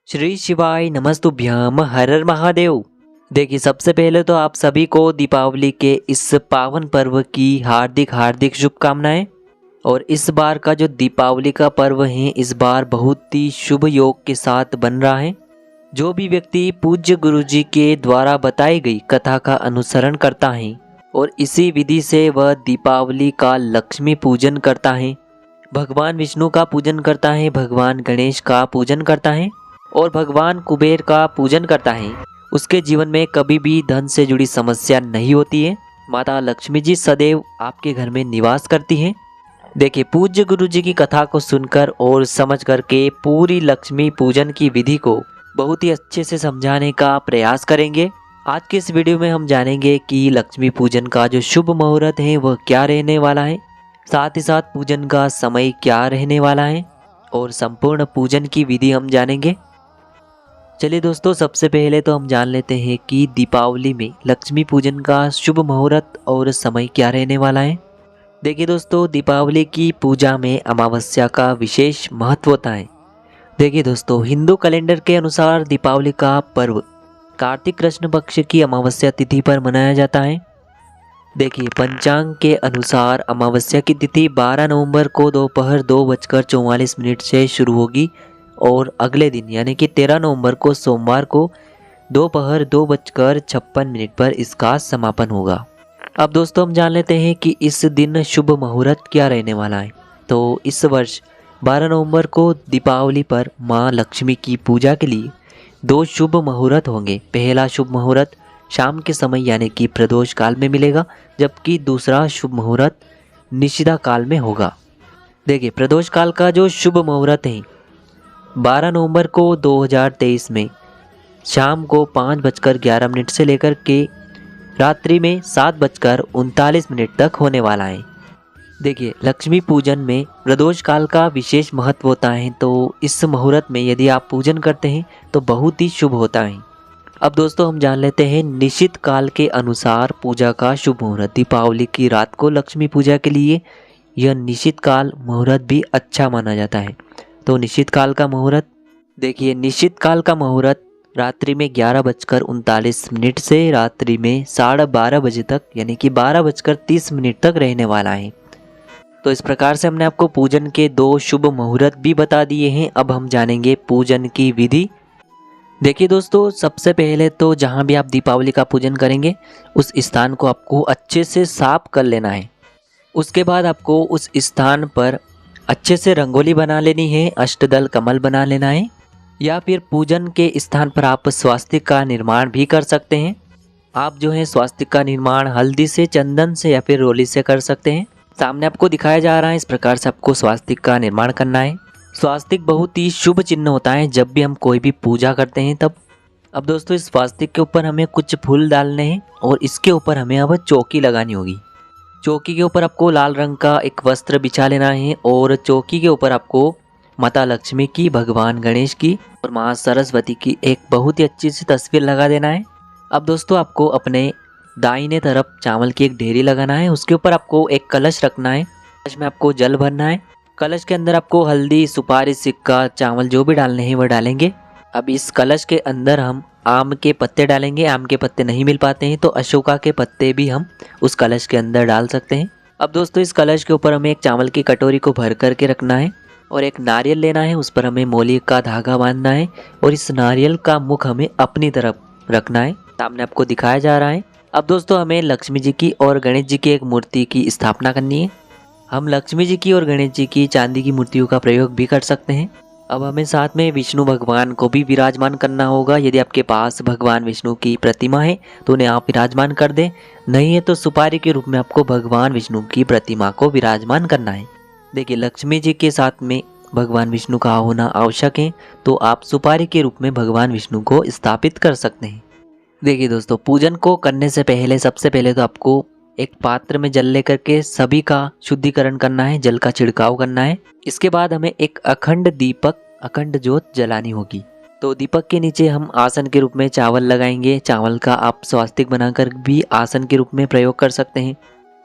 श्री शिवाय नमस्तुभ्यम हर हर महादेव। देखिए, सबसे पहले तो आप सभी को दीपावली के इस पावन पर्व की हार्दिक हार्दिक शुभकामनाएं। और इस बार का जो दीपावली का पर्व है इस बार बहुत ही शुभ योग के साथ बन रहा है। जो भी व्यक्ति पूज्य गुरुजी के द्वारा बताई गई कथा का अनुसरण करता है और इसी विधि से वह दीपावली का लक्ष्मी पूजन करता है, भगवान विष्णु का पूजन करता है, भगवान गणेश का पूजन करता है और भगवान कुबेर का पूजन करता है, उसके जीवन में कभी भी धन से जुड़ी समस्या नहीं होती है। माता लक्ष्मी जी सदैव आपके घर में निवास करती हैं। देखिए, पूज्य गुरु जी की कथा को सुनकर और समझ करके पूरी लक्ष्मी पूजन की विधि को बहुत ही अच्छे से समझाने का प्रयास करेंगे। आज के इस वीडियो में हम जानेंगे कि लक्ष्मी पूजन का जो शुभ मुहूर्त है वह क्या रहने वाला है, साथ ही साथ पूजन का समय क्या रहने वाला है और संपूर्ण पूजन की विधि हम जानेंगे। चलिए दोस्तों, सबसे पहले तो हम जान लेते हैं कि दीपावली में लक्ष्मी पूजन का शुभ मुहूर्त और समय क्या रहने वाला है। देखिए दोस्तों, दीपावली की पूजा में अमावस्या का विशेष महत्व होता है। देखिए दोस्तों, हिंदू कैलेंडर के अनुसार दीपावली का पर्व कार्तिक कृष्ण पक्ष की अमावस्या तिथि पर मनाया जाता है। देखिए, पंचांग के अनुसार अमावस्या की तिथि 12 नवंबर को दोपहर 2:44 से शुरू होगी और अगले दिन यानी कि 13 नवंबर को सोमवार को दोपहर 2:56 पर इसका समापन होगा। अब दोस्तों, हम जान लेते हैं कि इस दिन शुभ मुहूर्त क्या रहने वाला है। तो इस वर्ष 12 नवंबर को दीपावली पर मां लक्ष्मी की पूजा के लिए 2 शुभ मुहूर्त होंगे। पहला शुभ मुहूर्त शाम के समय यानी कि प्रदोष काल में मिलेगा, जबकि दूसरा शुभ मुहूर्त निशिदा काल में होगा। देखिए, प्रदोष काल का जो शुभ मुहूर्त है 12 नवंबर को 2023 में शाम को 5:11 से लेकर के रात्रि में 7:39 तक होने वाला है। देखिए, लक्ष्मी पूजन में प्रदोष काल का विशेष महत्व होता है, तो इस मुहूर्त में यदि आप पूजन करते हैं तो बहुत ही शुभ होता है। अब दोस्तों, हम जान लेते हैं निश्चित काल के अनुसार पूजा का शुभ मुहूर्त। दीपावली की रात को लक्ष्मी पूजा के लिए यह निश्चित काल मुहूर्त भी अच्छा माना जाता है। तो निश्चित काल का मुहूर्त, देखिए, निश्चित काल का मुहूर्त रात्रि में 11:39 से रात्रि में 12:30 बजे तक यानी कि 12:30 तक रहने वाला है। तो इस प्रकार से हमने आपको पूजन के 2 शुभ मुहूर्त भी बता दिए हैं। अब हम जानेंगे पूजन की विधि। देखिए दोस्तों, सबसे पहले तो जहाँ भी आप दीपावली का पूजन करेंगे उस स्थान को आपको अच्छे से साफ कर लेना है। उसके बाद आपको उस स्थान पर अच्छे से रंगोली बना लेनी है, अष्टदल कमल बना लेना है, या फिर पूजन के स्थान पर आप स्वास्तिक का निर्माण भी कर सकते हैं। आप जो है स्वास्तिक का निर्माण हल्दी से, चंदन से या फिर रोली से कर सकते हैं। सामने आपको दिखाया जा रहा है, इस प्रकार से आपको स्वास्तिक का निर्माण करना है। स्वास्तिक बहुत ही शुभ चिन्ह होता है जब भी हम कोई भी पूजा करते हैं तब। अब दोस्तों, इस स्वास्तिक के ऊपर हमें कुछ फूल डालने हैं और इसके ऊपर हमें अब चौकी लगानी होगी। चौकी के ऊपर आपको लाल रंग का एक वस्त्र बिछा लेना है और चौकी के ऊपर आपको माता लक्ष्मी की, भगवान गणेश की और माँ सरस्वती की एक बहुत ही अच्छी सी तस्वीर लगा देना है। अब दोस्तों, आपको अपने दाहिने तरफ चावल की एक ढेरी लगाना है, उसके ऊपर आपको एक कलश रखना है। कलश में आपको जल भरना है। कलश के अंदर आपको हल्दी, सुपारी, सिक्का, चावल जो भी डालने हैं वह डालेंगे। अब इस कलश के अंदर हम आम के पत्ते डालेंगे। आम के पत्ते नहीं मिल पाते हैं तो अशोका के पत्ते भी हम उस कलश के अंदर डाल सकते हैं। अब दोस्तों, इस कलश के ऊपर हमें एक चावल की कटोरी को भर करके रखना है और एक नारियल लेना है, उस पर हमें मोली का धागा बांधना है और इस नारियल का मुख हमें अपनी तरफ रखना है। सामने आपको दिखाया जा रहा है। अब दोस्तों, हमें लक्ष्मी जी की और गणेश जी की एक मूर्ति की स्थापना करनी है। हम लक्ष्मी जी की और गणेश जी की चांदी की मूर्तियों का प्रयोग भी कर सकते हैं। अब हमें साथ में विष्णु भगवान को भी विराजमान करना होगा। यदि आपके पास भगवान विष्णु की प्रतिमा है तो उन्हें आप विराजमान कर दें, नहीं है तो सुपारी के रूप में आपको भगवान विष्णु की प्रतिमा को विराजमान करना है। देखिए, लक्ष्मी जी के साथ में भगवान विष्णु का होना आवश्यक है, तो आप सुपारी के रूप में भगवान विष्णु को स्थापित कर सकते हैं। देखिए दोस्तों, पूजन को करने से पहले सबसे पहले तो आपको एक पात्र में जल लेकर के सभी का शुद्धिकरण करना है, जल का छिड़काव करना है। इसके बाद हमें एक अखंड दीपक, अखंड ज्योत जलानी होगी। तो दीपक के नीचे हम आसन के रूप में चावल लगाएंगे। चावल का आप स्वास्तिक बनाकर भी आसन के रूप में प्रयोग कर सकते हैं,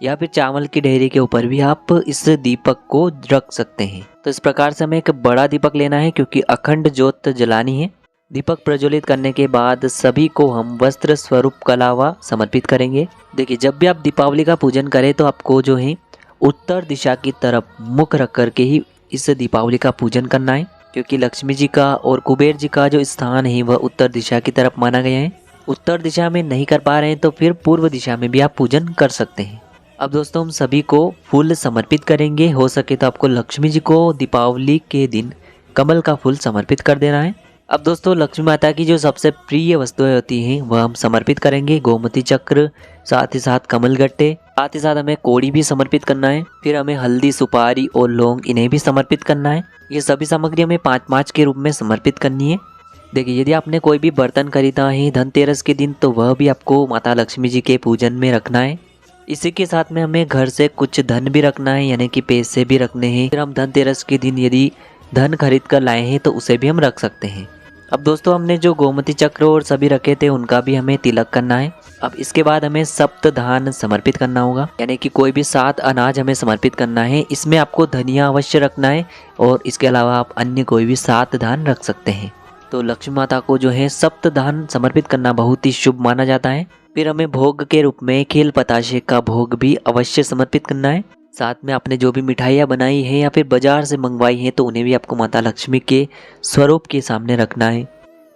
या फिर चावल की ढेरी के ऊपर भी आप इस दीपक को रख सकते हैं। तो इस प्रकार से हमें एक बड़ा दीपक लेना है क्योंकि अखंड ज्योत जलानी है। दीपक प्रज्वलित करने के बाद सभी को हम वस्त्र स्वरूप कलावा समर्पित करेंगे। देखिए, जब भी आप दीपावली का पूजन करें तो आपको जो है उत्तर दिशा की तरफ मुख रख करके ही इस दीपावली का पूजन करना है, क्योंकि लक्ष्मी जी का और कुबेर जी का जो स्थान है वह उत्तर दिशा की तरफ माना गया है। उत्तर दिशा में नहीं कर पा रहे हैं तो फिर पूर्व दिशा में भी आप पूजन कर सकते हैं। अब दोस्तों, हम सभी को फूल समर्पित करेंगे। हो सके तो आपको लक्ष्मी जी को दीपावली के दिन कमल का फूल समर्पित कर देना है। अब दोस्तों, लक्ष्मी माता की जो सबसे प्रिय वस्तुएं होती हैं वह हम समर्पित करेंगे। गोमती चक्र, साथ ही साथ कमल गट्टे, साथ ही साथ हमें कोड़ी भी समर्पित करना है। फिर हमें हल्दी, सुपारी और लौंग इन्हें भी समर्पित करना है। ये सभी सामग्री हमें 5-5 के रूप में समर्पित करनी है। देखिए, यदि आपने कोई भी बर्तन खरीदा है धनतेरस के दिन तो वह भी आपको माता लक्ष्मी जी के पूजन में रखना है। इसी के साथ में हमें घर से कुछ धन भी रखना है, यानी कि पैसे भी रखने हैं। फिर हम धनतेरस के दिन यदि धन खरीद कर लाए हैं तो उसे भी हम रख सकते हैं। अब दोस्तों, हमने जो गोमती चक्र और सभी रखे थे उनका भी हमें तिलक करना है। अब इसके बाद हमें सप्त धान समर्पित करना होगा, यानी कि कोई भी 7 अनाज हमें समर्पित करना है। इसमें आपको धनिया अवश्य रखना है और इसके अलावा आप अन्य कोई भी 7 धान रख सकते हैं। तो लक्ष्मी माता को जो है सप्त धान समर्पित करना बहुत ही शुभ माना जाता है। फिर हमें भोग के रूप में खेल पताशे का भोग भी अवश्य समर्पित करना है। साथ में आपने जो भी मिठाइयाँ बनाई हैं या फिर बाजार से मंगवाई हैं तो उन्हें भी आपको माता लक्ष्मी के स्वरूप के सामने रखना है।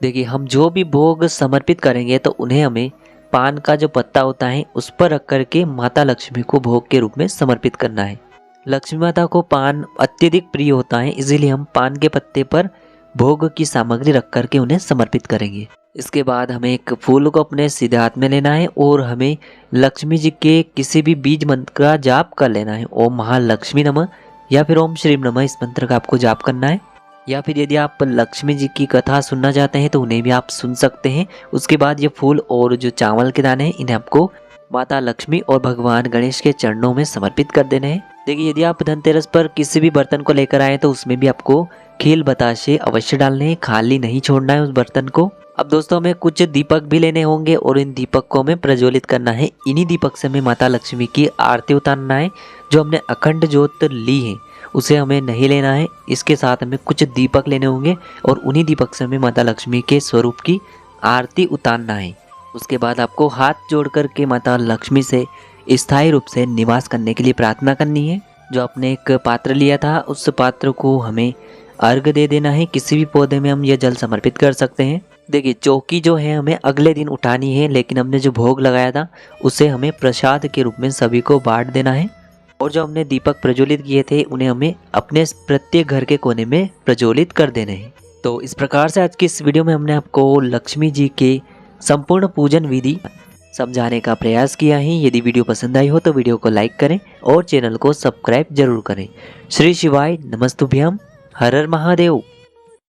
देखिए, हम जो भी भोग समर्पित करेंगे तो उन्हें हमें पान का जो पत्ता होता है उस पर रख करके माता लक्ष्मी को भोग के रूप में समर्पित करना है। लक्ष्मी माता को पान अत्यधिक प्रिय होता है, इसीलिए हम पान के पत्ते पर भोग की सामग्री रख करके उन्हें समर्पित करेंगे। इसके बाद हमें एक फूल को अपने सीधे हाथ में लेना है और हमें लक्ष्मी जी के किसी भी बीज मंत्र का जाप कर लेना है। ओम महालक्ष्मी नमः या फिर ओम श्रीम नमः, इस मंत्र का आपको जाप करना है। या फिर यदि आप लक्ष्मी जी की कथा सुनना चाहते हैं तो उन्हें भी आप सुन सकते हैं। उसके बाद ये फूल और जो चावल के दाने हैं इन्हें आपको माता लक्ष्मी और भगवान गणेश के चरणों में समर्पित कर देने हैं। देखिए, यदि आप धनतेरस पर किसी भी बर्तन को लेकर आए तो उसमें भी आपको खेल बताशे अवश्य डालने हैं, खाली नहीं छोड़ना है उस बर्तन को। अब दोस्तों, हमें कुछ दीपक भी लेने होंगे और इन दीपक को हमें प्रज्वलित करना है। इन्हीं दीपक से हमें माता लक्ष्मी की आरती उतारना है। जो हमने अखंड ज्योत ली है उसे हमें नहीं लेना है। इसके साथ हमें कुछ दीपक लेने होंगे और उन्हीं दीपक से हमें माता लक्ष्मी के स्वरूप की आरती उतारना है। उसके बाद आपको हाथ जोड़ कर के माता लक्ष्मी से स्थायी रूप से निवास करने के लिए प्रार्थना करनी है। जो आपने एक पात्र लिया था उस पात्र को हमें अर्घ दे देना है। किसी भी पौधे में हम यह जल समर्पित कर सकते हैं। देखिए, चौकी जो है हमें अगले दिन उठानी है, लेकिन हमने जो भोग लगाया था उसे हमें प्रसाद के रूप में सभी को बांट देना है। और जो हमने दीपक प्रज्वलित किए थे उन्हें हमें अपने प्रत्येक घर के कोने में प्रज्वलित कर देने हैं। तो इस प्रकार से आज की इस वीडियो में हमने आपको लक्ष्मी जी के संपूर्ण पूजन विधि समझाने का प्रयास किया है। यदि वीडियो पसंद आई हो तो वीडियो को लाइक करें और चैनल को सब्सक्राइब जरूर करें। श्री शिवाय नमस्तुभ्यम। हर हर महादेव।